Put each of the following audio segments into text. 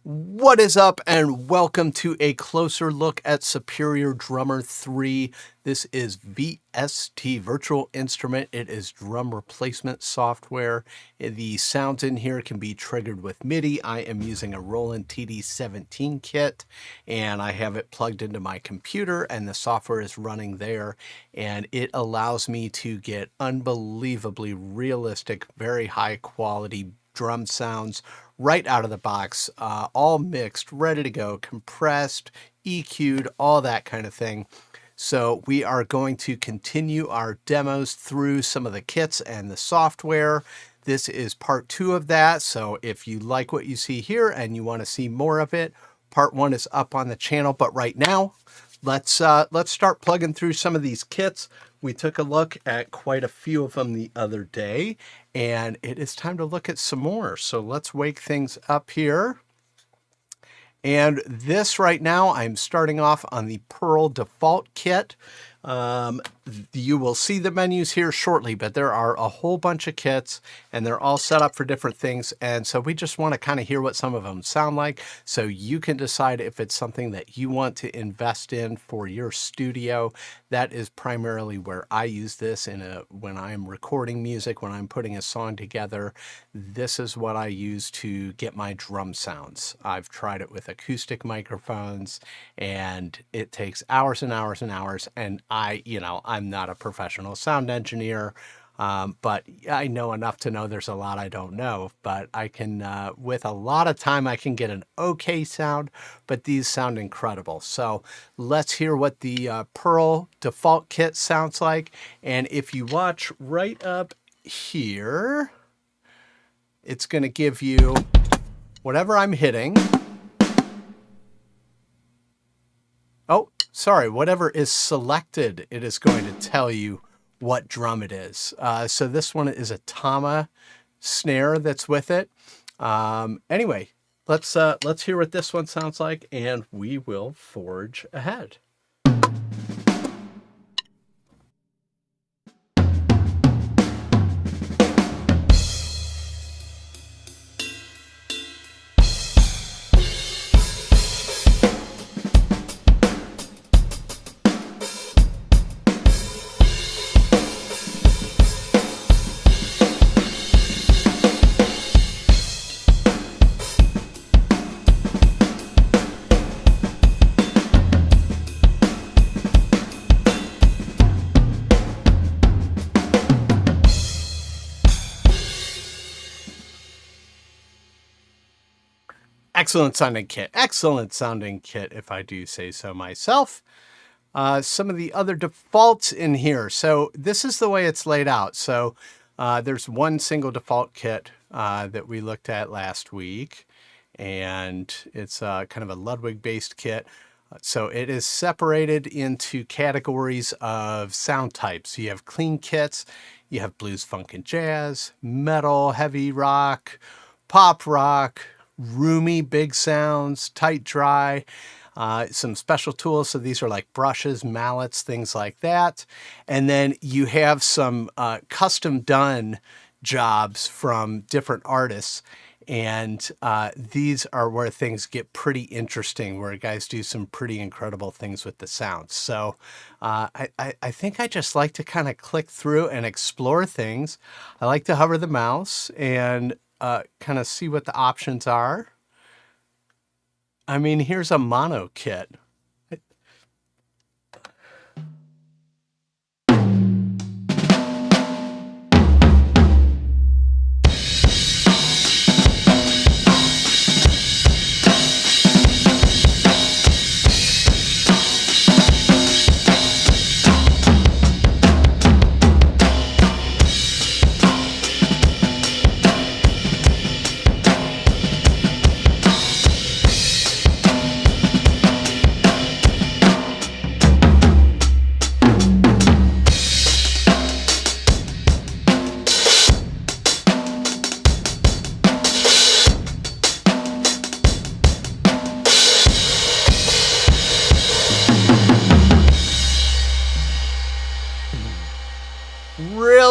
What is up, and welcome to a closer look at Superior Drummer 3. This is VST, Virtual Instrument. It is drum replacement software. The sounds in here can be triggered with MIDI. I am using a Roland TD-17 kit, and I have it plugged into my computer, and the software is running there, and it allows me to get unbelievably realistic, very high quality drum sounds right out of the box, all mixed, ready to go, compressed, EQ'd, all that kind of thing. So we are going to continue our demos through some of the kits and the software. This is part 2 of that. So if you like what you see here and you want to see more of it, part 1 is up on the channel. But right now, let's start plugging through some of these kits. We took a look at quite a few of them the other day, and it is time to look at some more. So let's wake things up here. And this right now, I'm starting off on the Pearl default kit. You will see the menus here shortly, but there are a whole bunch of kits and they're all set up for different things. And so we just want to kind of hear what some of them sound like so you can decide if it's something that you want to invest in for your studio. That is primarily where I use this when I'm recording music, when I'm putting a song together. This is what I use to get my drum sounds. I've tried it with acoustic microphones and it takes hours and hours and hours. And I'm not a professional sound engineer, but I know enough to know there's a lot I don't know, but I can, with a lot of time, I can get an okay sound, but these sound incredible. So let's hear what the Pearl default kit sounds like. And if you watch right up here, it's going to give you whatever I'm hitting. Oh, sorry, whatever is selected, it is going to tell you what drum it is. So this one is a Tama snare that's with it. Anyway, let's hear what this one sounds like, and we will forge ahead. Excellent sounding kit, if I do say so myself. Some of the other defaults in here. So this is the way it's laid out. So there's one single default kit that we looked at last week, and it's kind of a Ludwig-based kit. So it is separated into categories of sound types. You have clean kits, you have blues, funk, and jazz, metal, heavy rock, pop rock, roomy, big sounds, tight, dry, some special tools. So these are like brushes, mallets, things like that. And then you have some custom done jobs from different artists. And these are where things get pretty interesting, where guys do some pretty incredible things with the sounds. So I think I just like to kind of click through and explore things. I like to hover the mouse and kind of see what the options are. I mean, here's a mono kit.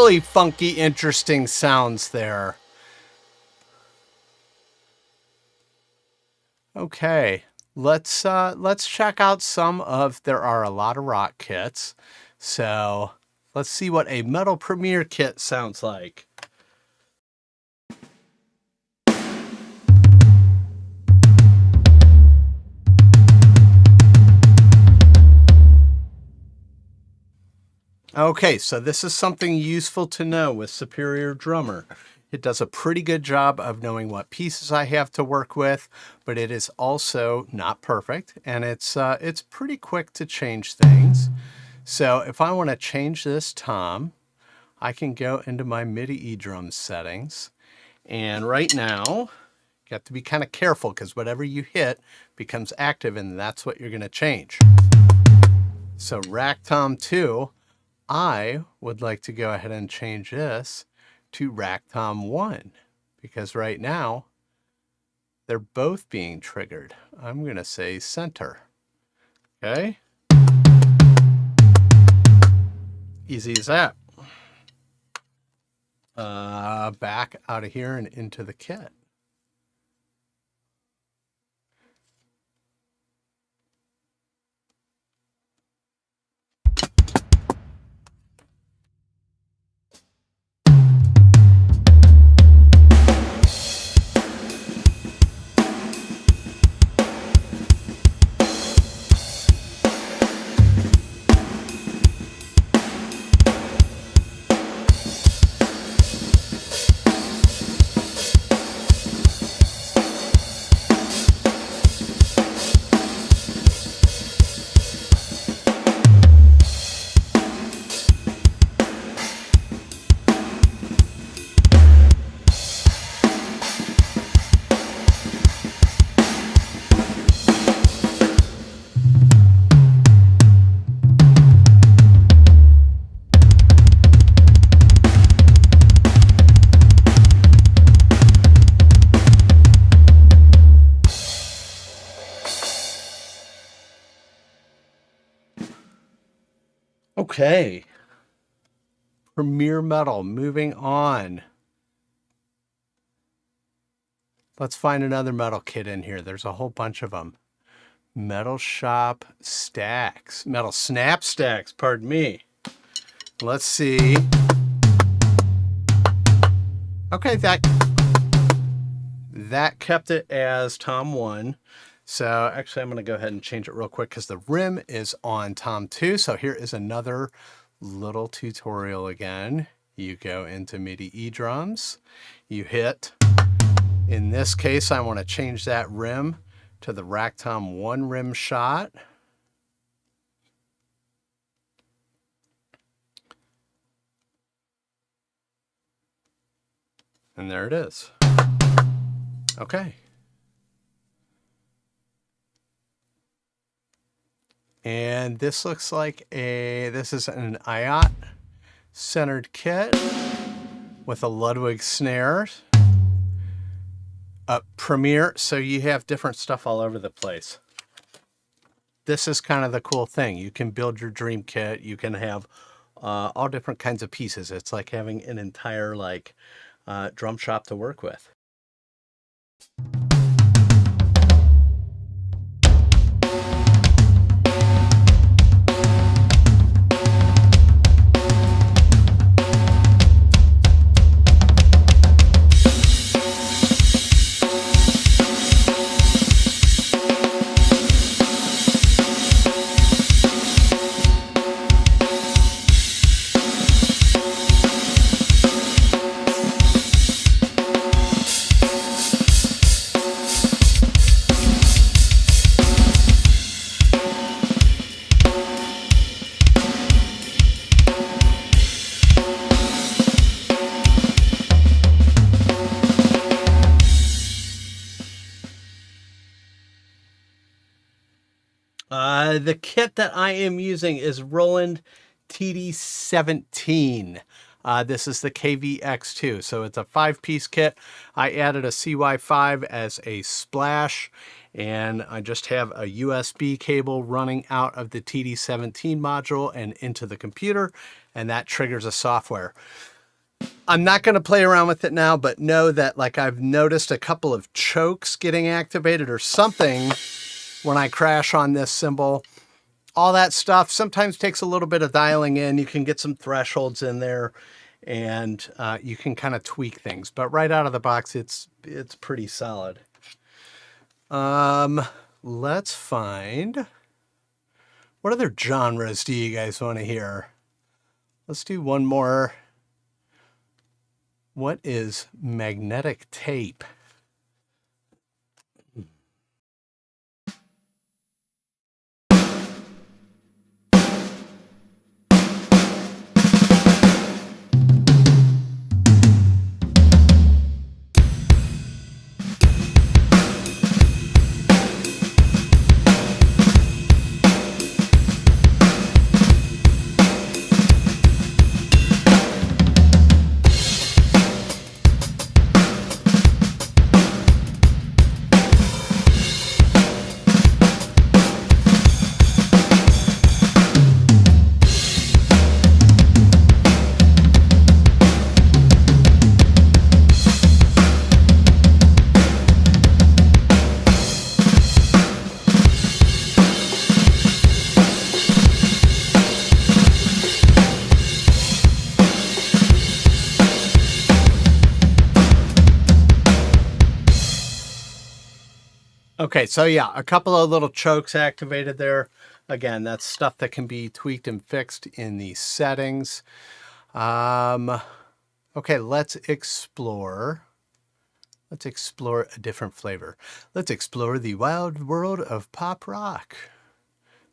Really funky, interesting sounds there. Okay, let's check out some of, there are a lot of rock kits. So let's see what a Metal Premier kit sounds like. Okay, so this is something useful to know with Superior Drummer. It does a pretty good job of knowing what pieces I have to work with, but it is also not perfect, and it's pretty quick to change things. So if I want to change this tom, I can go into my MIDI eDrum settings, and right now, you have to be kind of careful because whatever you hit becomes active, and that's what you're going to change. So rack tom 2, I would like to go ahead and change this to rack tom 1 because right now they're both being triggered. I'm going to say center. Okay. Easy as that. Back out of here and into the kit. Okay. Premier Metal, moving on. Let's find another metal kit in here. There's a whole bunch of them. Metal Shop Stacks. Metal Snap Stacks, pardon me. Let's see. Okay, that kept it as tom 1. So actually I'm going to go ahead and change it real quick because the rim is on tom 2. So here is another little tutorial again. You go into MIDI eDrums, you hit, in this case I want to change that rim to the rack tom 1 rim shot. And there it is. Okay. And this looks like this is an IOT centered kit with a Ludwig snare. Premier, so you have different stuff all over the place. This is kind of the cool thing. You can build your dream kit. You can have all different kinds of pieces. It's like having an entire drum shop to work with. The kit that I am using is Roland TD-17. This is the KVX2, so it's a 5-piece kit. I added a CY5 as a splash, and I just have a USB cable running out of the TD-17 module and into the computer, and that triggers a software. I'm not going to play around with it now, but know that like I've noticed a couple of chokes getting activated or something when I crash on this cymbal. All that stuff sometimes takes a little bit of dialing in. You can get some thresholds in there and you can kind of tweak things, but right out of the box, it's pretty solid. Let's find, what other genres do you guys want to hear? Let's do one more. What is magnetic tape? Okay, so yeah, a couple of little chokes activated there. Again, that's stuff that can be tweaked and fixed in the settings. Okay, let's explore a different flavor. Let's explore the wild world of pop rock.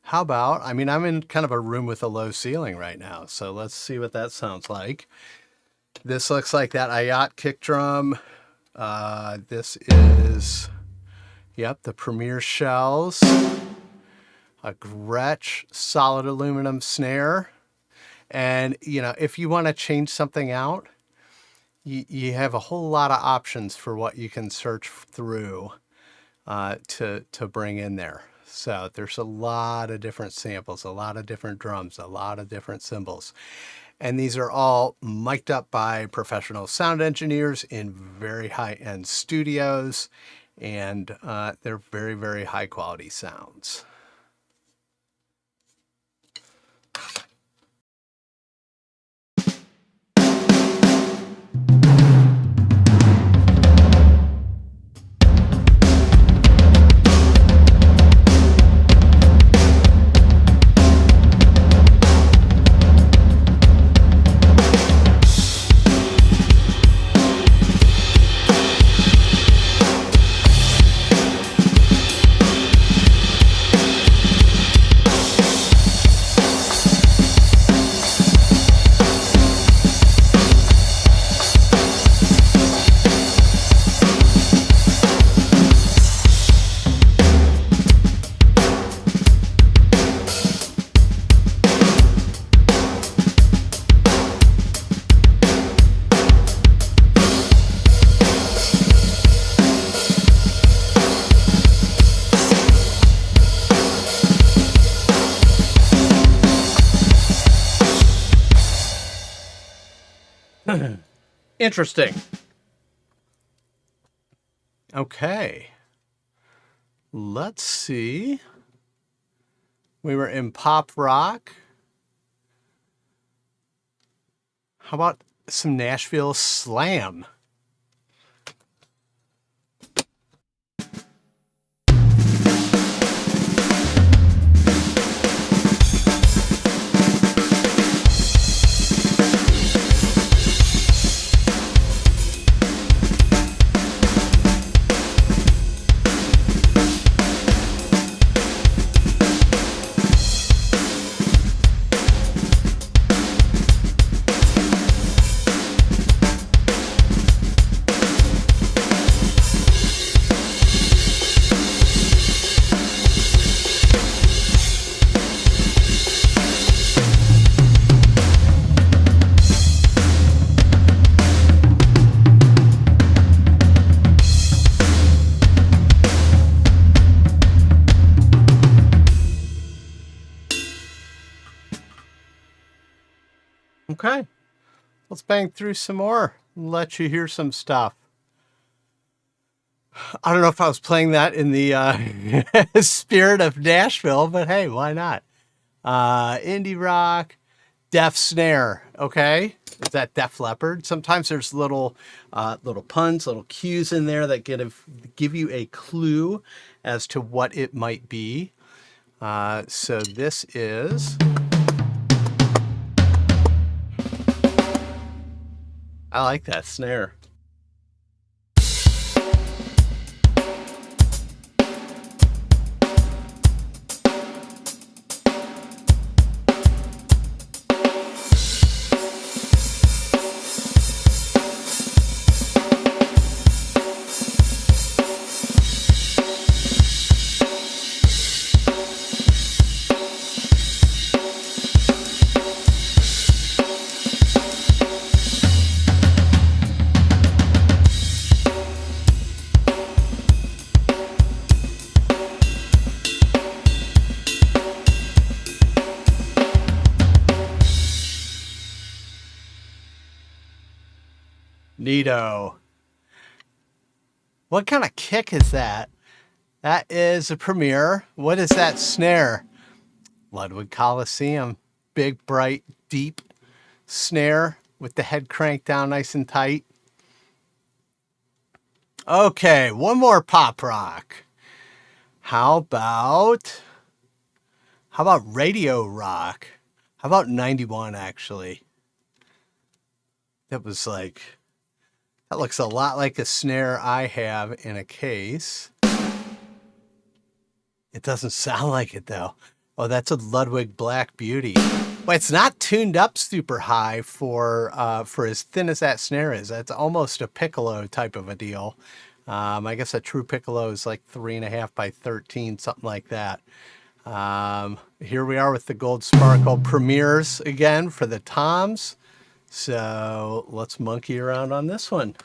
How about, I mean, I'm in kind of a room with a low ceiling right now, so let's see what that sounds like. This looks like that IOT kick drum. This is, yep, the Premier Shells. A Gretsch solid aluminum snare. And, you know, if you want to change something out, you have a whole lot of options for what you can search through to bring in there. So there's a lot of different samples, a lot of different drums, a lot of different cymbals. And these are all mic'd up by professional sound engineers in very high-end studios. And they're very, very high quality sounds. Interesting. Okay. Let's see. We were in pop rock. How about some Nashville slam? Okay. Let's bang through some more. Let you hear some stuff. I don't know if I was playing that in the spirit of Nashville, but hey, why not? Indie rock, Def snare. Okay, is that Def Leppard? Sometimes there's little puns, little cues in there that give you a clue as to what it might be. So this is. I like that snare. Neato. What kind of kick is that? That is a Premier. What is that snare? Ludwig Coliseum. Big, bright, deep snare with the head cranked down nice and tight. Okay, one more pop rock. How about radio rock? How about 91 actually? That was like, that looks a lot like a snare I have in a case. It doesn't sound like it though. Oh, that's a Ludwig Black Beauty. Well, it's not tuned up super high for as thin as that snare is. That's almost a piccolo type of a deal. I guess a true piccolo is like 3.5 by 13, something like that. Here we are with the Gold Sparkle Premiers again for the toms. So let's monkey around on this one.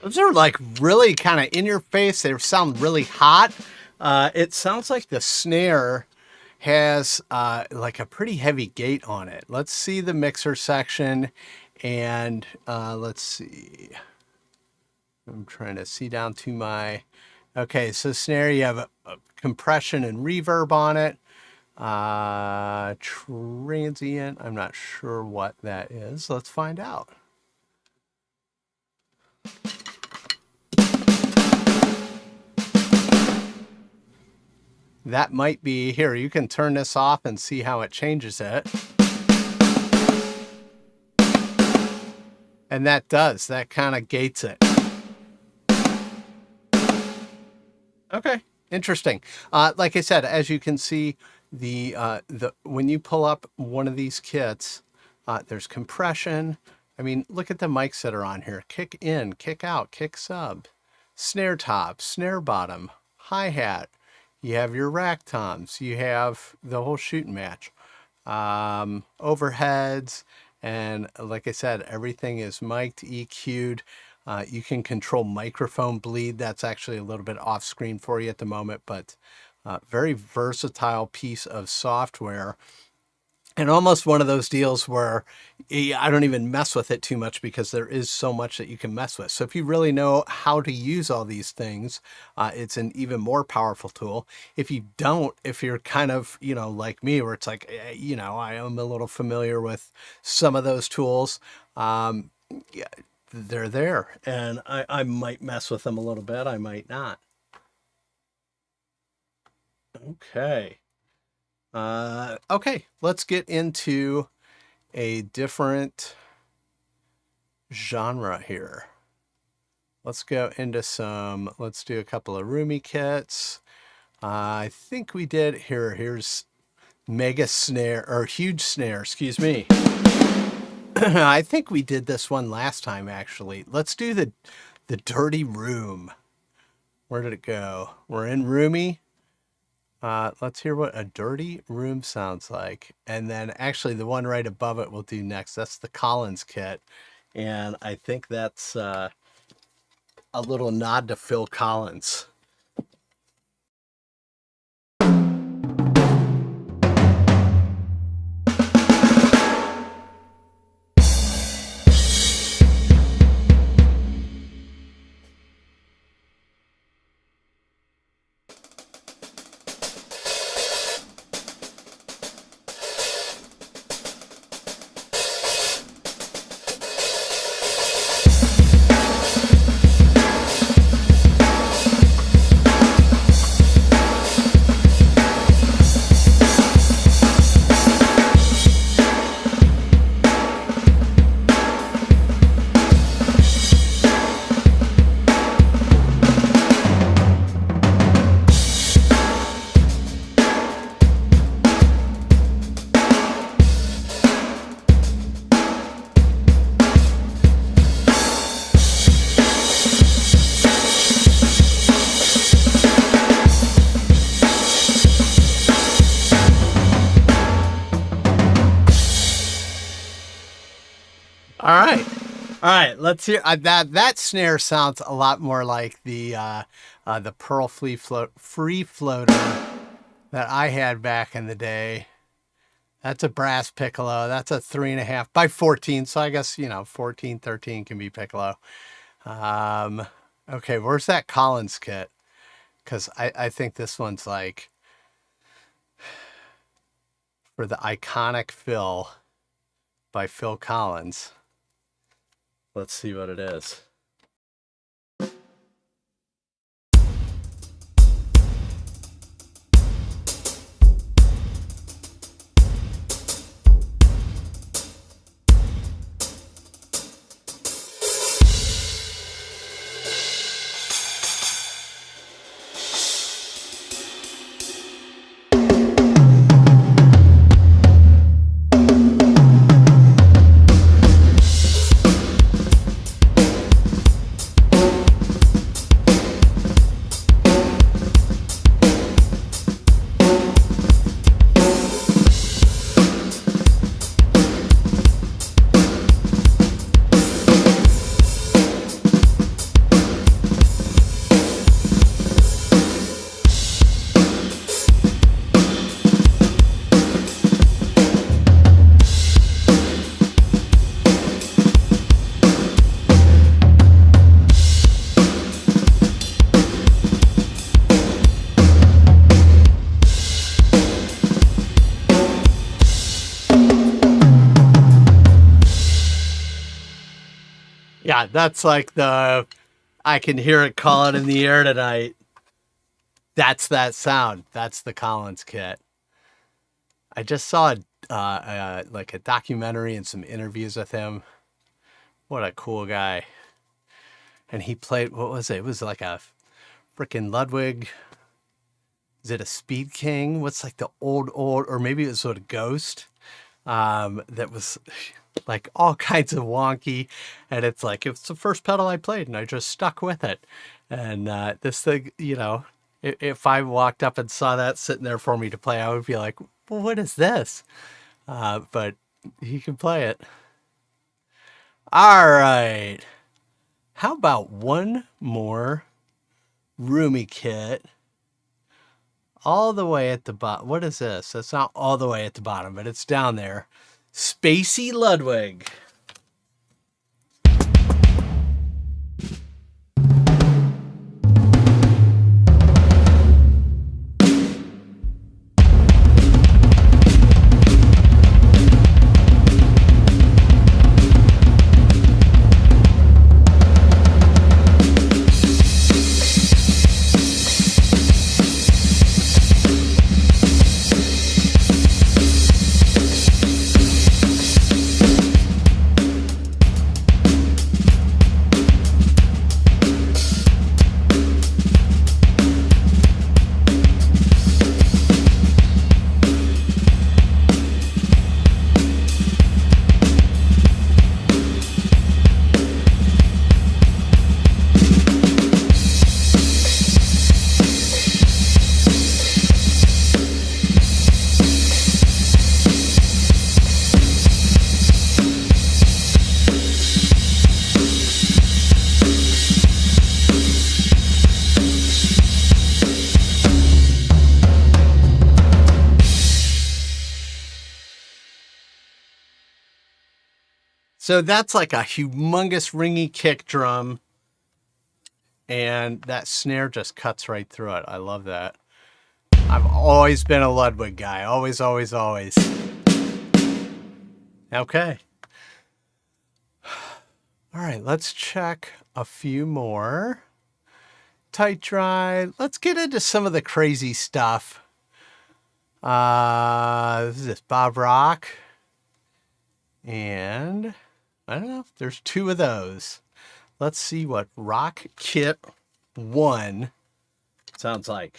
Those are like really kind of in your face. They sound really hot. It sounds like the snare has like a pretty heavy gate on it. Let's see the mixer section and let's see. I'm trying to see down to my, okay, so snare, you have a compression and reverb on it. Transient, I'm not sure what that is. Let's find out. That might be, here, you can turn this off and see how it changes it. And that does, that kind of gates it. Okay, interesting. Like I said, as you can see, when you pull up one of these kits, there's compression. I mean, look at the mics that are on here. Kick in, kick out, kick sub, snare top, snare bottom, hi-hat. You have your rack toms. You have the whole shooting match. Overheads. And like I said, everything is mic'd, EQ'd. You can control microphone bleed. That's actually a little bit off screen for you at the moment, but very versatile piece of software. And almost one of those deals where I don't even mess with it too much because there is so much that you can mess with. So if you really know how to use all these things, it's an even more powerful tool. If you don't, if you're kind of, like me, where it's like, I am a little familiar with some of those tools, yeah, they're there. And I might mess with them a little bit. I might not. Okay. Okay, let's get into a different genre here. Let's go into let's do a couple of Roomy kits. I think we did, here's mega snare, or huge snare, excuse me. I think we did this one last time, actually. Let's do the dirty room. Where did it go? We're in Roomy. Let's hear what a dirty room sounds like. And then actually the one right above it we'll do next. That's the Collins kit. And I think that's a little nod to Phil Collins. All right, let's hear that snare sounds a lot more like the Pearl free floater that I had back in the day. That's a brass piccolo. That's a 3.5 by 14. So I guess, 14, 13 can be piccolo. Okay, where's that Collins kit? Because I think this one's like for the iconic Phil by Phil Collins. Let's see what it is. Yeah, that's like I can hear it calling in the air tonight. That's that sound. That's the Collins kit. I just saw like a documentary and some interviews with him. What a cool guy. And he played, what was it? It was like a freaking Ludwig. Is it a Speed King? What's like the old, or maybe it was sort of Ghost. That was like all kinds of wonky, and it's like it's the first pedal I played and I just stuck with it. And this thing, if I walked up and saw that sitting there for me to play, I would be like, well, what is this? But he can play it. All right, how about one more Roomy kit all the way at the bottom? What is this? It's not all the way at the bottom, but it's down there. Spacey Ludwig. So that's like a humongous ringy kick drum. And that snare just cuts right through it. I love that. I've always been a Ludwig guy. Always, always, always. Okay. All right, let's check a few more. Tight dry. Let's get into some of the crazy stuff. This is Bob Rock. And I don't know, there's two of those. Let's see what Rock Kit 1 sounds like.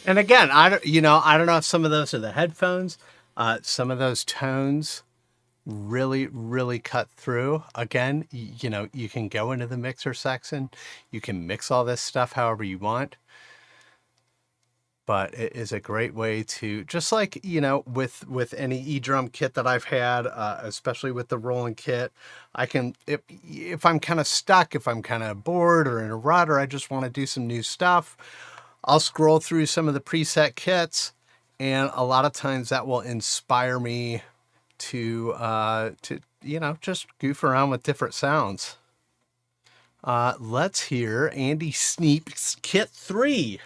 And again, I don't know if some of those are the headphones. Some of those tones really, really cut through. Again, you can go into the mixer section. You can mix all this stuff however you want. But it is a great way to, just like, with any eDrum kit that I've had, especially with the Roland kit, I can, if I'm kind of stuck, if I'm kind of bored or in a rut, or I just want to do some new stuff, I'll scroll through some of the preset kits, and a lot of times that will inspire me to just goof around with different sounds. Let's hear Andy Sneap's Kit 3.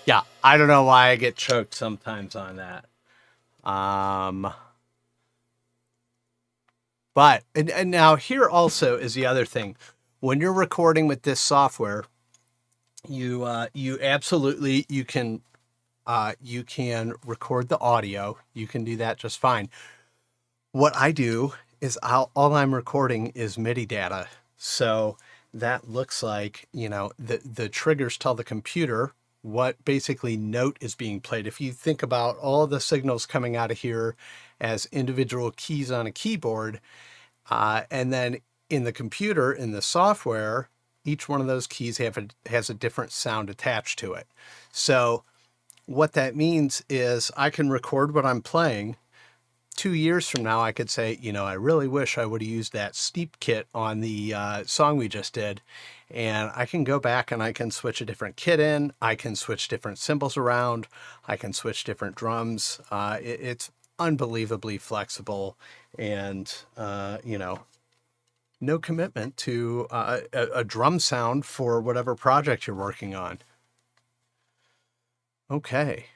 Yeah, I don't know why I get choked sometimes on that. But and now here also is the other thing. When you're recording with this software, you absolutely you can record the audio. You can do that just fine. What I do is all I'm recording is MIDI data. So that looks like, the triggers tell the computer what basically note is being played. If you think about all the signals coming out of here as individual keys on a keyboard, and then in the computer, in the software, each one of those keys has a different sound attached to it. So what that means is I can record what I'm playing. 2 years from now, I could say, I really wish I would have used that steep kit on the song we just did. And I can go back and I can switch a different kit in. I can switch different cymbals around. I can switch different drums. It's unbelievably flexible, and, no commitment to a drum sound for whatever project you're working on. Okay.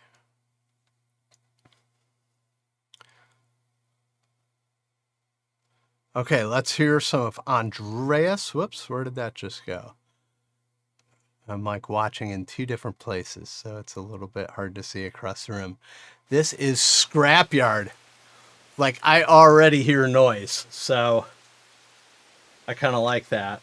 Okay, let's hear some of Andreas. Whoops, where did that just go? I'm like watching in two different places, so it's a little bit hard to see across the room. This is Scrapyard. Like, I already hear noise, so I kind of like that.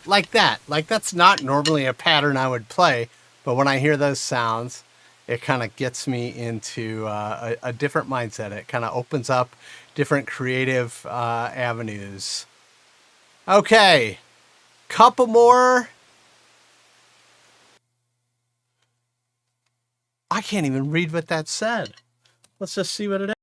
Like that. Like, that's not normally a pattern I would play, but when I hear those sounds, it kind of gets me into a different mindset. It kind of opens up different creative avenues. Okay, couple more. I can't even read what that said. Let's just see what it is.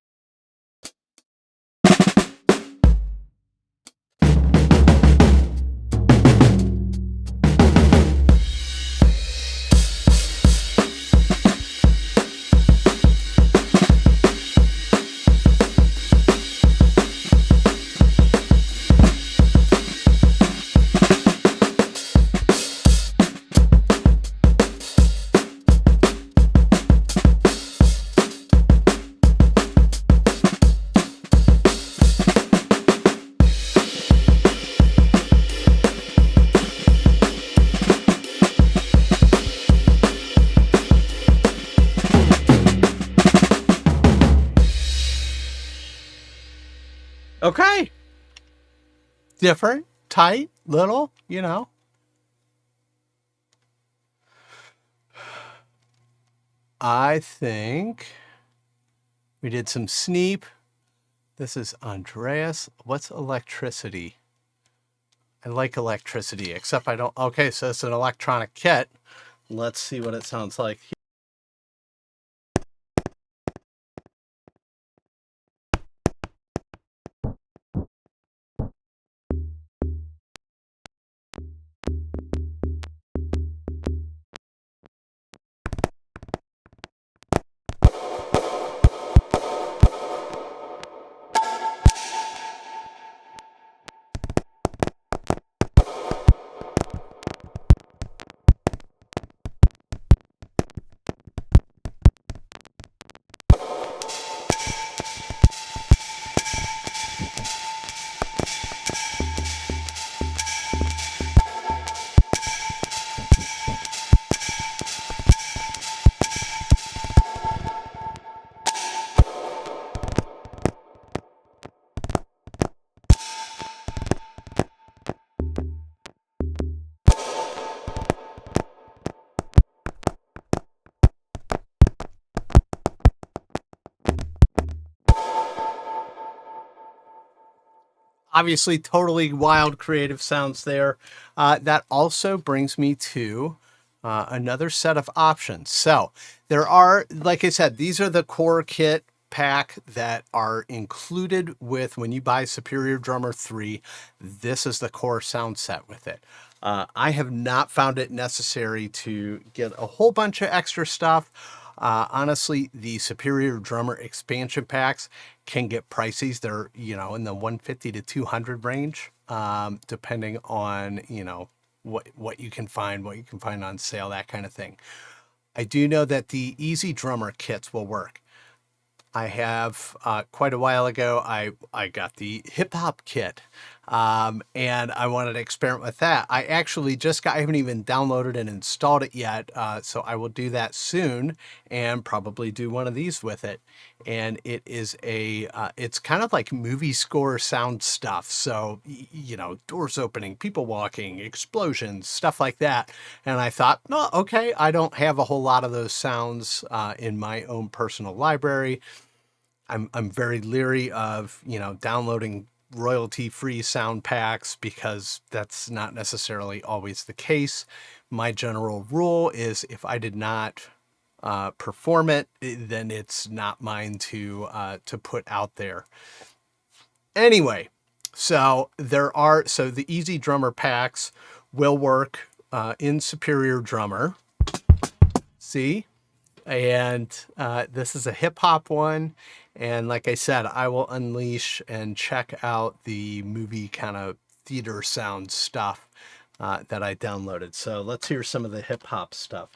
Okay. Different, tight, little, you know. I think we did some Sneap. This is Andreas. What's electricity? I like electricity, except I don't. Okay, so it's an electronic kit. Let's see what it sounds like. Obviously, totally wild creative sounds there. That also brings me to another set of options. So there are, like I said, these are the core kit pack that are included with when you buy Superior Drummer 3. This is the core sound set with it. I have not found it necessary to get a whole bunch of extra stuff. Honestly, the Superior Drummer expansion packs can get pricey. They're, in the 150 to 200 range, depending on, what you can find on sale, that kind of thing. I do know that the Easy Drummer kits will work. I have quite a while ago, I got the hip hop kit, and I wanted to experiment with that. I actually I haven't even downloaded and installed it yet, so I will do that soon and probably do one of these with it. And it is it's kind of like movie score sound stuff. So, doors opening, people walking, explosions, stuff like that. And I thought, oh, okay, I don't have a whole lot of those sounds in my own personal library. I'm very leery of, downloading royalty-free sound packs because that's not necessarily always the case. My general rule is if I did not perform it, then it's not mine to put out there. Anyway, so the Easy Drummer packs will work in Superior Drummer. See? And this is a hip hop one. And like I said, I will unleash and check out the movie kind of theater sound stuff that I downloaded. So let's hear some of the hip hop stuff.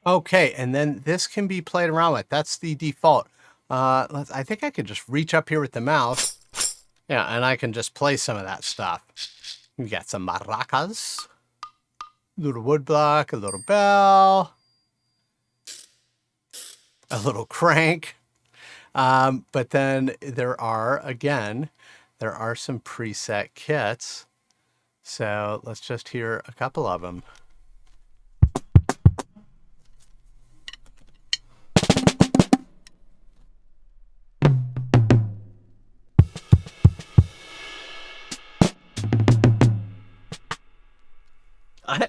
Okay, and then this can be played around with. That's the default. I think I could just reach up here with the mouse. Yeah, and I can just play some of that stuff. We got some maracas, a little woodblock, a little bell, a little crank. But then there are some preset kits. So let's just hear a couple of them.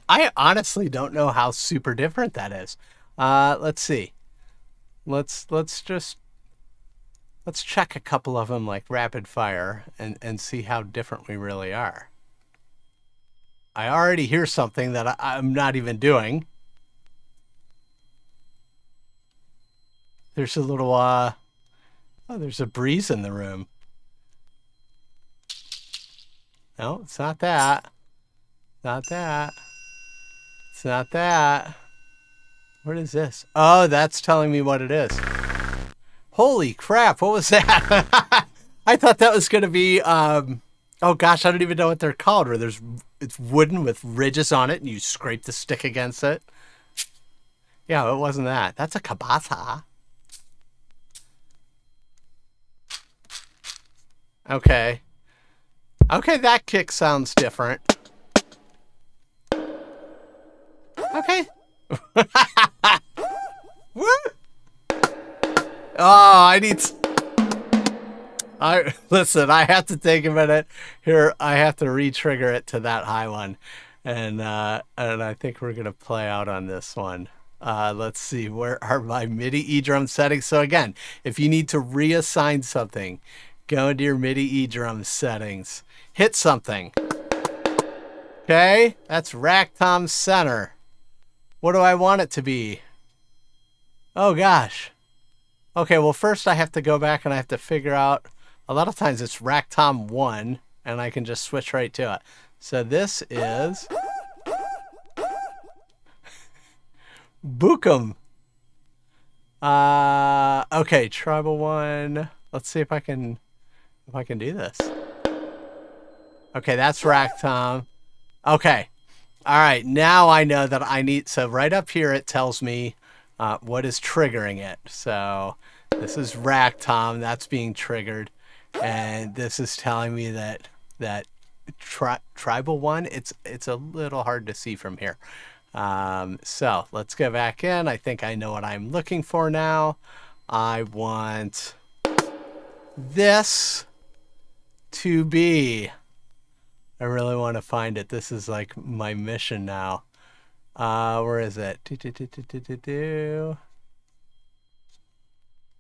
I honestly don't know how super different that is. Let's see. Let's check a couple of them like rapid fire and see how different we really are. I already hear something that I'm not even doing. There's a little, oh, there's a breeze in the room. No, it's not that. Not that. It's not that. What is this? Oh, that's telling me what it is. Holy crap, what was that? I thought that was going to be, oh gosh, I don't even know what they're called, where it's wooden with ridges on it and you scrape the stick against it. Yeah, it wasn't that. That's a cabasa. Okay. Okay, that kick sounds different. Okay. Woo! Oh, listen, I have to take a minute here. I have to re-trigger it to that high one. And I think we're going to play out on this one. Let's see, where are my MIDI eDrum settings? So again, if you need to reassign something, go into your MIDI eDrum settings, hit something. Okay, that's rack tom center. What do I want it to be? Oh gosh. Okay, well first I have to go back and I have to figure out, a lot of times it's rack tom 1. and I can just switch right to it. So this is Bookum. Okay, tribal one. Let's see if I can do this. Okay, that's ragtime. Okay. All right, now I know that I need, so right up here it tells me what is triggering it. So this is ragtime, that's being triggered. And this is telling me that tribal one, it's a little hard to see from here. So let's go back in. I think I know what I'm looking for now. I want this to be, I really want to find it. This is like my mission now. Where is it?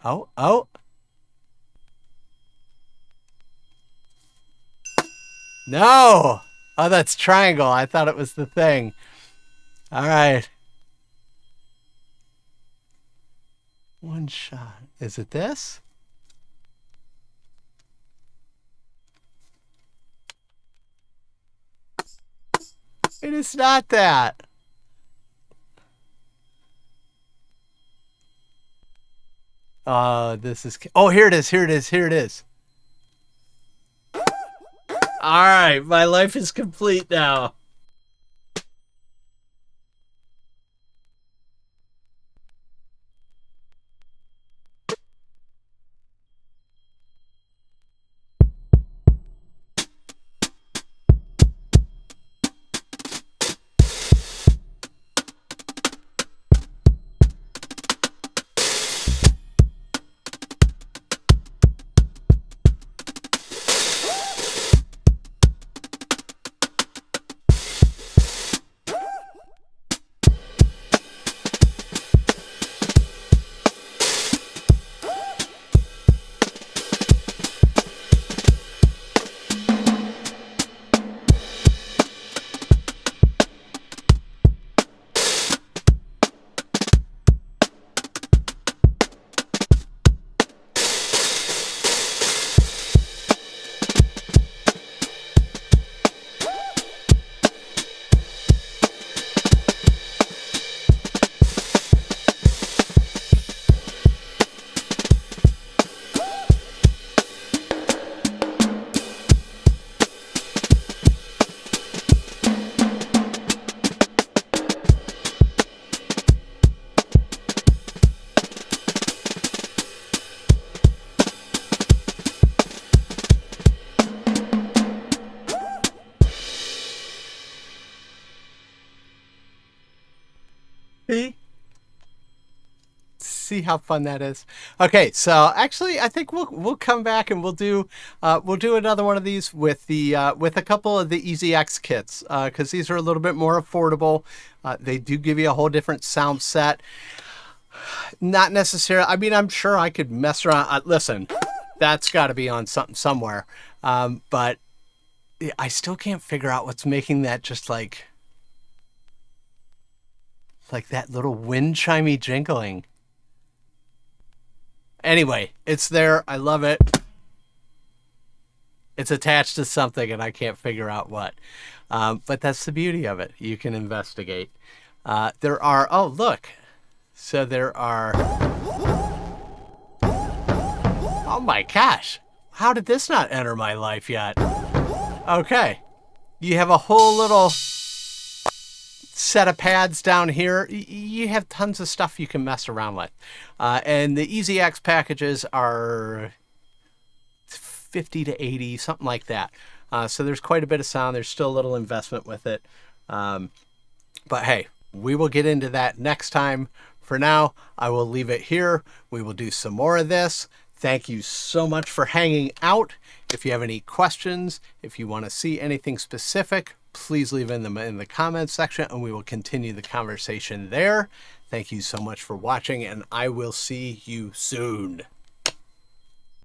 Oh. No! Oh, that's triangle. I thought it was the thing. All right. One shot. Is it this? It is not that. This is, oh, here it is. All right, my life is complete now. See how fun that is. Okay, so actually I think we'll come back and we'll do another one of these with the with a couple of the EasyX kits, because these are a little bit more affordable. They do give you a whole different sound set. Not necessarily, I mean, I'm sure I could mess around. Listen, that's got to be on something somewhere, but I still can't figure out what's making that just like that little wind chimey jingling. Anyway, it's there. I love it. It's attached to something and I can't figure out what. But that's the beauty of it. You can investigate. There are, oh, look. So there are, oh my gosh. How did this not enter my life yet? Okay. You have a whole little set of pads down here. You have tons of stuff you can mess around with. And the EasyX packages are 50 to 80, something like that. So there's quite a bit of sound. There's still a little investment with it. But hey, we will get into that next time. For now, I will leave it here. We will do some more of this. Thank you so much for hanging out. If you have any questions, if you want to see anything specific, please leave in the comments section and we will continue the conversation there. Thank you so much for watching and I will see you soon.